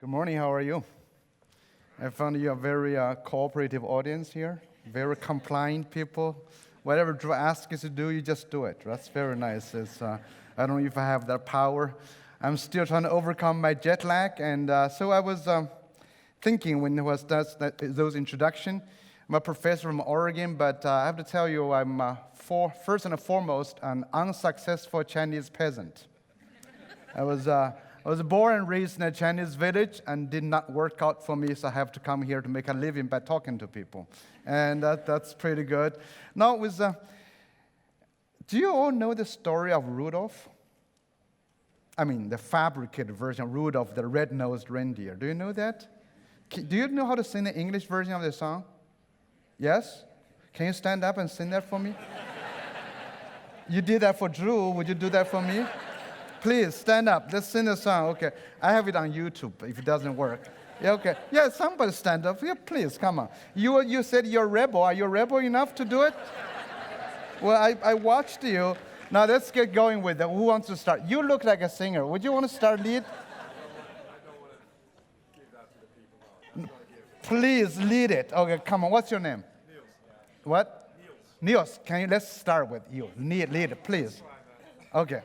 Good morning, how are you? I found you a very cooperative audience here, very compliant people. Whatever Drew asks you to do, you just do it. That's very nice. I don't know if I have that power. I'm still trying to overcome my jet lag, and so I was thinking when there was those introduction. I'm a professor from Oregon, but I have to tell you, I'm first and foremost an unsuccessful Chinese peasant. I was born and raised in a Chinese village and did not work out for me, so I have to come here to make a living by talking to people. And that's pretty good. Now, do you all know the story of Rudolph? I mean, the fabricated version of Rudolph, the red-nosed reindeer. Do you know that? Do you know how to sing the English version of the song? Yes? Can you stand up and sing that for me? You did that for Drew. Would you do that for me? Please, stand up. Let's sing the song. Okay. I have it on YouTube if it doesn't work. Yeah, okay. Yeah, somebody stand up. Yeah, please, come on. You said you're a rebel. Are you a rebel enough to do it? Well, I watched you. Now, let's get going with it. Who wants to start? You look like a singer. Would you want to start lead? I don't want to give that to the people. Please, lead it. Okay, come on. What's your name? Niels. What? Niels. Let's start with you. Lead it, please. Okay.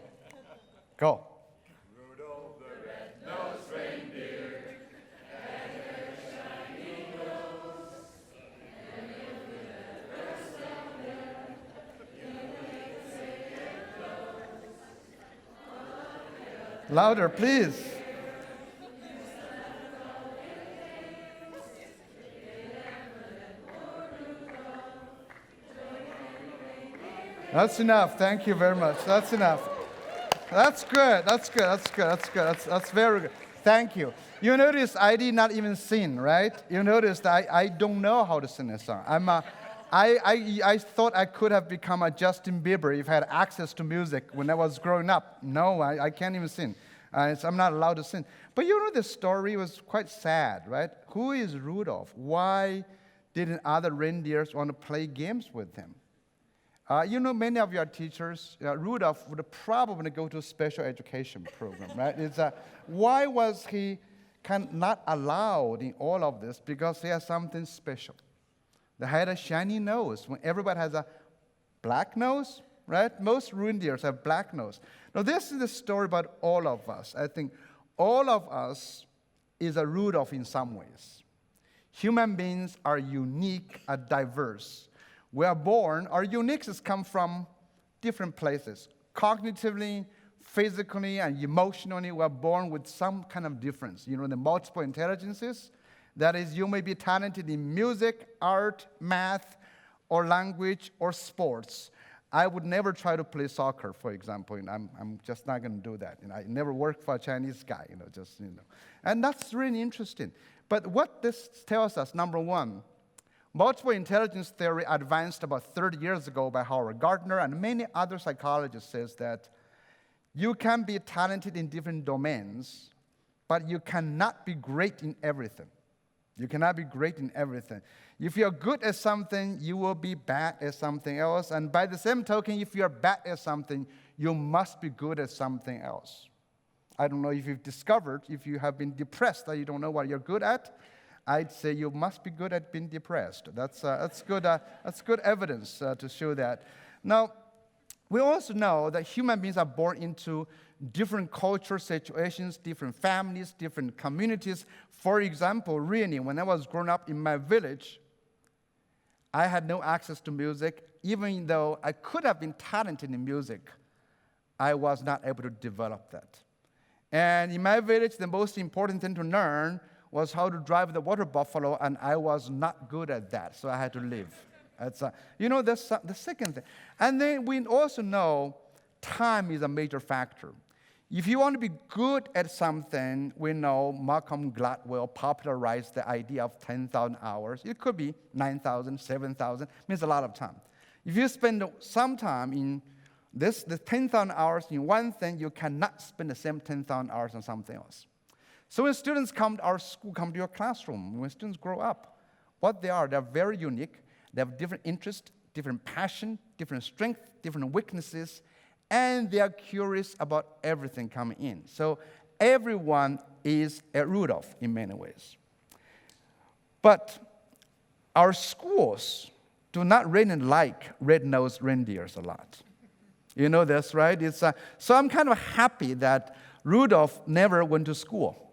Go. Rudolph the red-nosed reindeer had a shiny nose, and the first down there, you may take it close. Louder, please. That's enough. Thank you very much. That's enough. That's good. That's very good. Thank you. You notice I did not even sing, right? You noticed I don't know how to sing a song. I thought I could have become a Justin Bieber if I had access to music when I was growing up. No, I can't even sing. So I'm not allowed to sing. But you know the story was quite sad, right? Who is Rudolph? Why didn't other reindeers want to play games with him? You know, many of your teachers, Rudolph would probably go to a special education program, right? Why was he not allowed in all of this? Because he has something special. They had a shiny nose. When everybody has a black nose, right? Most reindeers have black nose. Now, this is the story about all of us. I think all of us is a Rudolph in some ways. Human beings are unique and diverse. We are born, our uniqueness come from different places. Cognitively, physically, and emotionally, we are born with some kind of difference. You know, the multiple intelligences. That is, you may be talented in music, art, math, or language, or sports. I would never try to play soccer, for example. And I'm just not going to do that. I never worked for a Chinese guy, And that's really interesting. But what this tells us, number one, multiple intelligence theory advanced about 30 years ago by Howard Gardner and many other psychologists says that you can be talented in different domains, but you cannot be great in everything. You cannot be great in everything. If you're good at something, you will be bad at something else. And by the same token, if you're bad at something, you must be good at something else. I don't know if you've discovered, if you have been depressed that you don't know what you're good at, I'd say you must be good at being depressed. That's good evidence to show that. Now, we also know that human beings are born into different cultural situations, different families, different communities. For example, really, when I was growing up in my village, I had no access to music. Even though I could have been talented in music, I was not able to develop that. And in my village, the most important thing to learn was how to drive the water buffalo, and I was not good at that, so I had to leave. That's the second thing. And then we also know time is a major factor. If you want to be good at something, we know Malcolm Gladwell popularized the idea of 10,000 hours. It could be 9,000, 7,000, means a lot of time. If you spend some time in the 10,000 hours in one thing, you cannot spend the same 10,000 hours on something else. So when students come to our school, come to your classroom, when students grow up, what they're very unique. They have different interests, different passion, different strength, different weaknesses, and they are curious about everything coming in. So everyone is a Rudolph in many ways. But our schools do not really like red-nosed reindeers a lot. You know this, right? So I'm kind of happy that Rudolph never went to school.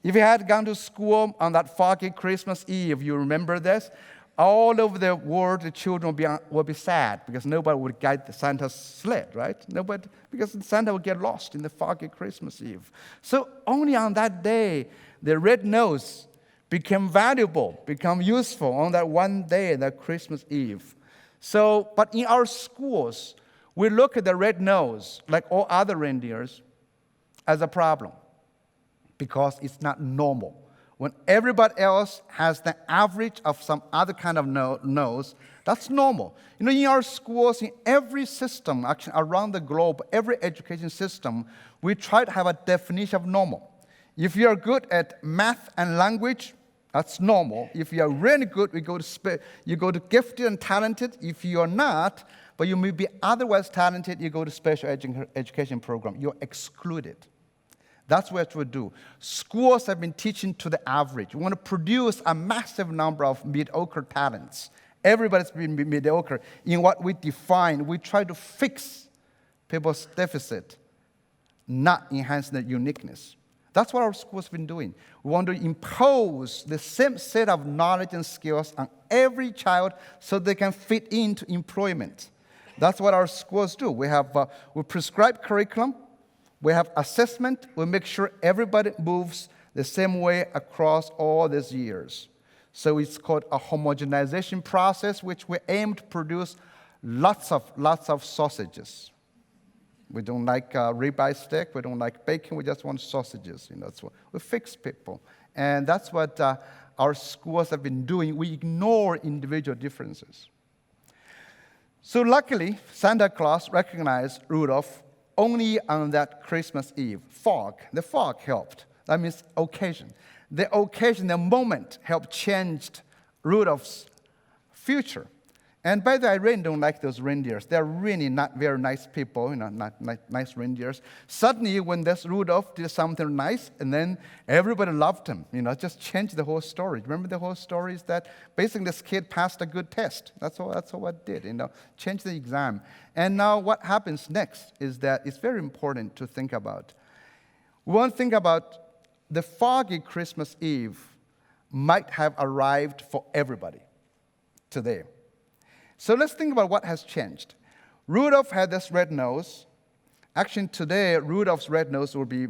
If he had gone to school on that foggy Christmas Eve, you remember this? All over the world, the children would be sad because nobody would guide Santa's sled, right? Nobody, because Santa would get lost in the foggy Christmas Eve. So only on that day, the red nose became valuable, become useful on that one day, that Christmas Eve. So, but in our schools, we look at the red nose, like all other reindeers, as a problem because it's not normal. When everybody else has the average of some other kind of nose, that's normal. You know, in our schools, in every system, actually around the globe, every education system, we try to have a definition of normal. If you're good at math and language, that's normal. If you're really good, you go to gifted and talented. If you're not, but you may be otherwise talented, you go to special education program. You're excluded. That's what we do. Schools have been teaching to the average. We want to produce a massive number of mediocre talents. Everybody's been mediocre. In what we define, we try to fix people's deficit, not enhance their uniqueness. That's what our schools have been doing. We want to impose the same set of knowledge and skills on every child so they can fit into employment. That's what our schools do. We prescribe curriculum. We have assessment. We make sure everybody moves the same way across all these years. So it's called a homogenization process, which we aim to produce lots of sausages. We don't like ribeye steak. We don't like bacon. We just want sausages. You know, that's what we fix people, and that's what our schools have been doing. We ignore individual differences. So luckily, Santa Claus recognized Rudolph only on that Christmas Eve. The fog helped. That means occasion. The occasion, the moment helped change Rudolph's future. And by the way, I really don't like those reindeers. They're really not very nice people, you know, not nice reindeers. Suddenly, when this Rudolph did something nice, and then everybody loved him, you know, just changed the whole story. Remember the whole story is that basically this kid passed a good test. That's all it did, you know, changed the exam. And now what happens next is that it's very important to think about. We want to think about the foggy Christmas Eve might have arrived for everybody today. So let's think about what has changed. Rudolph had this red nose. Actually, today, Rudolph's red nose will be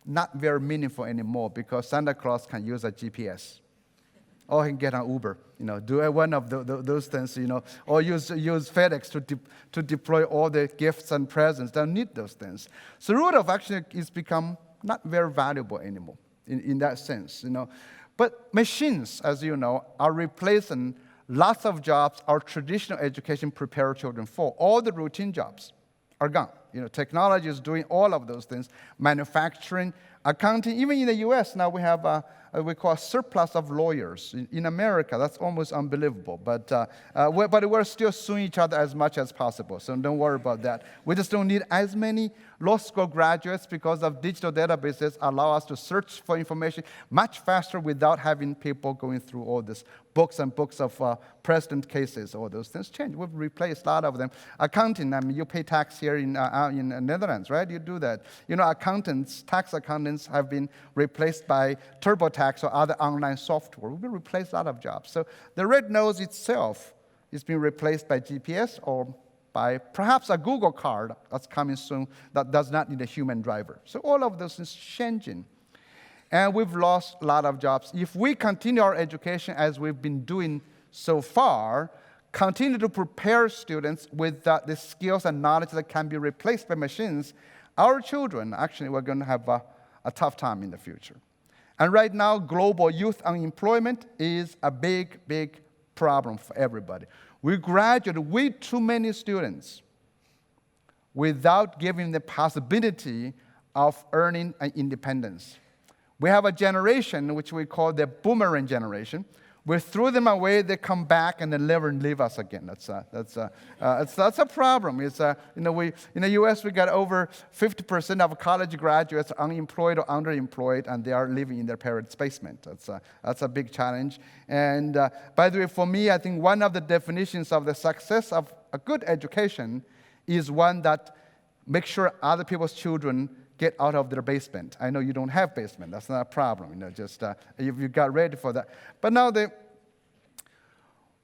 not very meaningful anymore because Santa Claus can use a GPS. Or he can get an Uber, you know, do one of those things, you know, or use FedEx to deploy all the gifts and presents. They don't need those things. So Rudolph actually is become not very valuable anymore in that sense, you know. But machines, as you know, are replacing lots of jobs our traditional education prepare children for. All the routine jobs are gone. You know, technology is doing all of those things. Manufacturing, accounting. Even in the U.S. now we have we call a surplus of lawyers. In America, that's almost unbelievable. But we're still suing each other as much as possible. So don't worry about that. We just don't need as many law school graduates because of digital databases allow us to search for information much faster without having people going through all this books and books of precedent cases. All those things change. We've replaced a lot of them. Accounting, I mean, you pay tax here in the Netherlands, right? You do that. You know, tax accountants have been replaced by TurboTax or other online software. We've replaced a lot of jobs. So the red nose itself is being replaced by GPS or by perhaps a Google card that's coming soon that does not need a human driver. So all of this is changing. And we've lost a lot of jobs. If we continue our education as we've been doing so far, continue to prepare students with the skills and knowledge that can be replaced by machines, our children, actually, we're going to have a tough time in the future. And right now, global youth unemployment is a big, big problem for everybody. We graduate way too many students without giving the possibility of earning an independence. We have a generation which we call the Boomerang Generation. We throw them away, they come back, and they never leave us again. That's a problem. It's, we, in the U.S., we got over 50% of college graduates unemployed or underemployed, and they are living in their parents' basement. That's a big challenge. And by the way, for me, I think one of the definitions of the success of a good education is one that makes sure other people's children get out of their basement. I know you don't have basement. That's not a problem. Just if you got ready for that. But now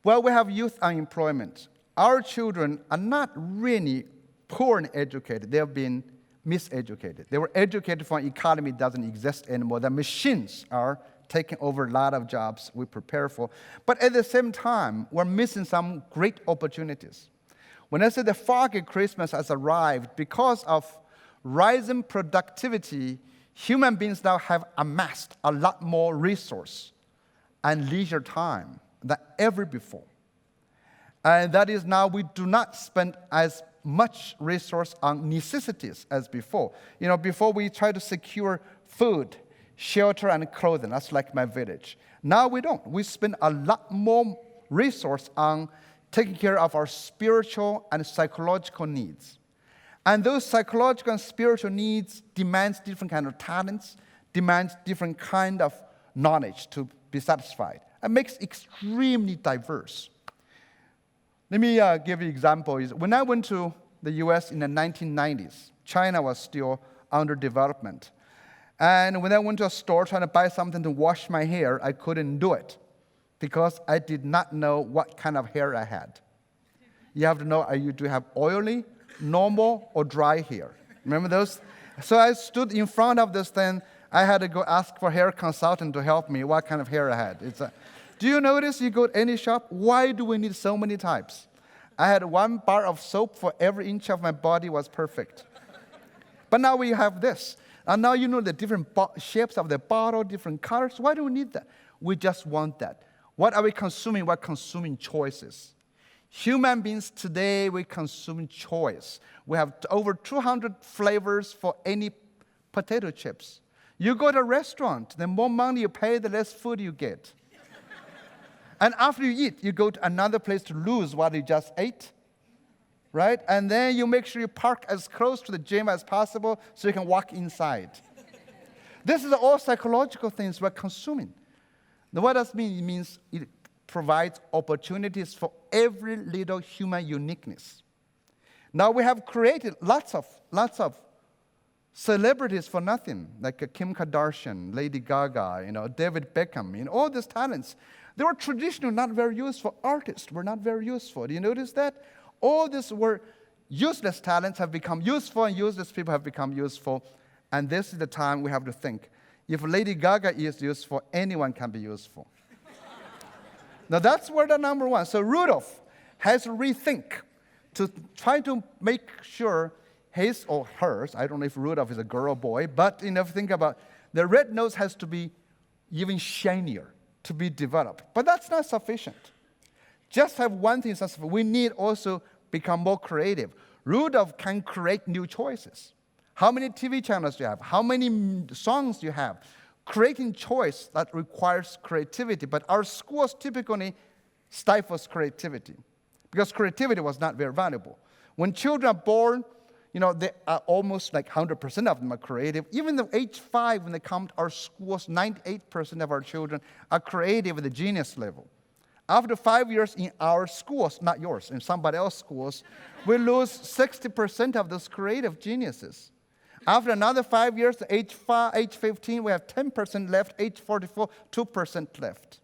we have youth unemployment. Our children are not really poor and educated. They have been miseducated. They were educated for an economy that doesn't exist anymore. The machines are taking over a lot of jobs we prepare for. But at the same time, we're missing some great opportunities. When I say the foggy Christmas has arrived, because of rising productivity, human beings now have amassed a lot more resource and leisure time than ever before. And that is now we do not spend as much resource on necessities as before. Before we try to secure food, shelter, and clothing. That's like my village. Now we don't. We spend a lot more resource on taking care of our spiritual and psychological needs. And those psychological and spiritual needs demands different kind of talents, demands different kind of knowledge to be satisfied. It makes extremely diverse. Let me give you an example. When I went to the US in the 1990s, China was still under development. And when I went to a store trying to buy something to wash my hair, I couldn't do it because I did not know what kind of hair I had. You have to know, do you have oily, normal, or dry hair? Remember those? So I stood in front of this thing. I had to go ask for a hair consultant to help me what kind of hair I had. Do you notice you go to any shop? Why do we need so many types? I had one bar of soap for every inch of my body was perfect. But now we have this. And now you know the different shapes of the bottle, different colors. Why do we need that? We just want that. What are we consuming? We're consuming choices. Human beings today, we consume choice. We have over 200 flavors for any potato chips. You go to a restaurant, the more money you pay, the less food you get. And after you eat, you go to another place to lose what you just ate, right? And then you make sure you park as close to the gym as possible so you can walk inside. This is all psychological things we're consuming. Now, what does it mean? It means it provides opportunities for every little human uniqueness. Now we have created lots of celebrities for nothing, like Kim Kardashian, Lady Gaga, David Beckham, all these talents. They were traditionally not very useful. Artists were not very useful. Do you notice that? All these were useless talents have become useful, and useless people have become useful. And this is the time we have to think. If Lady Gaga is useful, anyone can be useful. Now that's where the number one. So Rudolph has to rethink to try to make sure his or hers, I don't know if Rudolph is a girl or boy, but think about the red nose has to be even shinier to be developed. But that's not sufficient. Just have one thing sufficient. We need also become more creative. Rudolph can create new choices. How many TV channels do you have? How many songs do you have? Creating choice that requires creativity, but our schools typically stifles creativity because creativity was not very valuable. When children are born, they are almost like 100% of them are creative. Even at age 5, when they come to our schools, 98% of our children are creative at the genius level. After 5 years in our schools, not yours, in somebody else's schools, we lose 60% of those creative geniuses. After another 5 years, age 15, we have 10% left. Age 44, 2% left.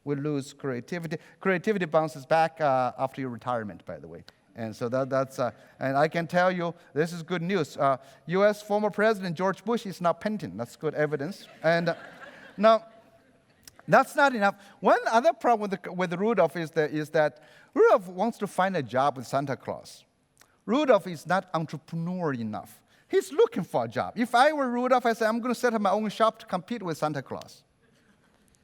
We lose creativity. Creativity bounces back after your retirement, by the way. And so that's and I can tell you, this is good news. U.S. former President George Bush is now painting. That's good evidence. And now, that's not enough. One other problem with Rudolph is that Rudolph wants to find a job with Santa Claus. Rudolph is not entrepreneurial enough. He's looking for a job. If I were Rudolph, I'd say, I'm going to set up my own shop to compete with Santa Claus.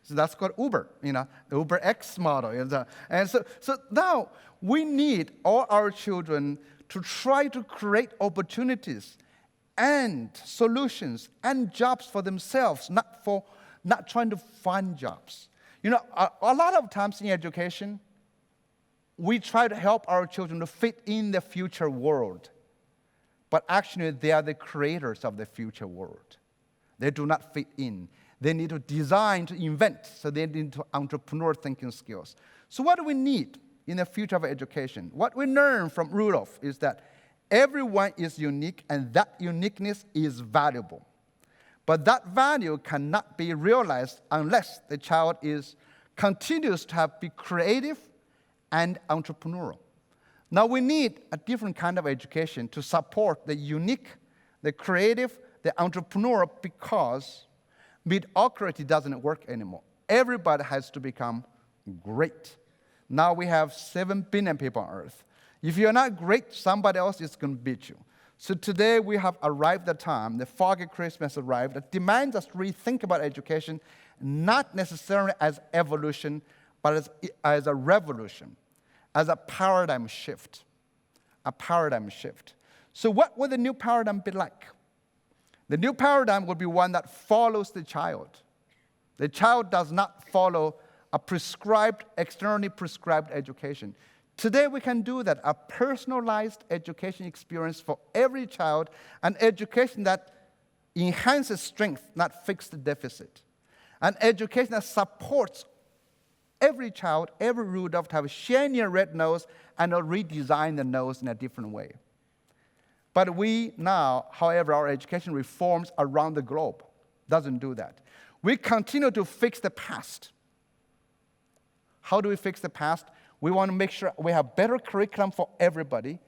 So that's called Uber, the Uber X model. And so now we need all our children to try to create opportunities and solutions and jobs for themselves, not trying to find jobs. You know, a lot of times in education, we try to help our children to fit in the future world. But actually, they are the creators of the future world. They do not fit in. They need to design, to invent, so they need to entrepreneur thinking skills. So what do we need in the future of education? What we learn from Rudolph is that everyone is unique, and that uniqueness is valuable. But that value cannot be realized unless the child continues to be creative and entrepreneurial. Now we need a different kind of education to support the unique, the creative, the entrepreneurial, because mediocrity doesn't work anymore. Everybody has to become great. Now we have 7 billion people on Earth. If you're not great, somebody else is going to beat you. So today we have arrived at a time, the foggy Christmas arrived, that demands us to rethink about education, not necessarily as evolution, but as a revolution, as a paradigm shift. A paradigm shift. So what would the new paradigm be like? The new paradigm would be one that follows the child. The child does not follow a prescribed, externally prescribed education. Today we can do that, a personalized education experience for every child, an education that enhances strength, not fixes deficit. An education that supports every child, every Rudolph to have a shiny red nose and redesign the nose in a different way. But we now, however, our education reforms around the globe doesn't do that. We continue to fix the past. How do we fix the past? We want to make sure we have better curriculum for everybody,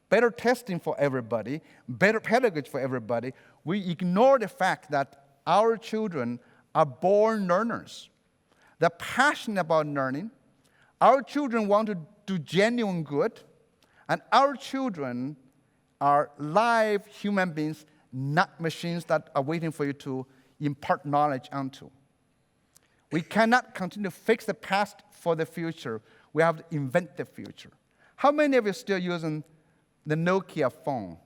better testing for everybody, better pedagogy for everybody. We ignore the fact that our children are born learners. They're passionate about learning. Our children want to do genuine good. And our children are live human beings, not machines that are waiting for you to impart knowledge onto. We cannot continue to fix the past for the future. We have to invent the future. How many of you are still using the Nokia phone?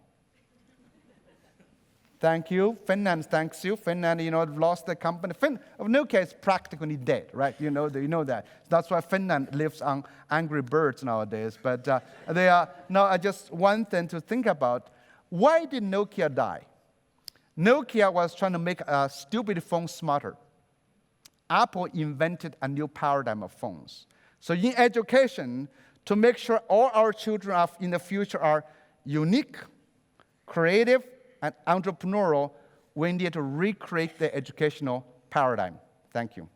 Thank you. Finland thanks you. Finland, lost the company. Nokia is practically dead, right? You know that. That's why Finland lives on Angry Birds nowadays. But just one thing to think about. Why did Nokia die? Nokia was trying to make a stupid phone smarter. Apple invented a new paradigm of phones. So in education, to make sure all our children in the future are unique, creative, and entrepreneurial, we need to recreate the educational paradigm. Thank you.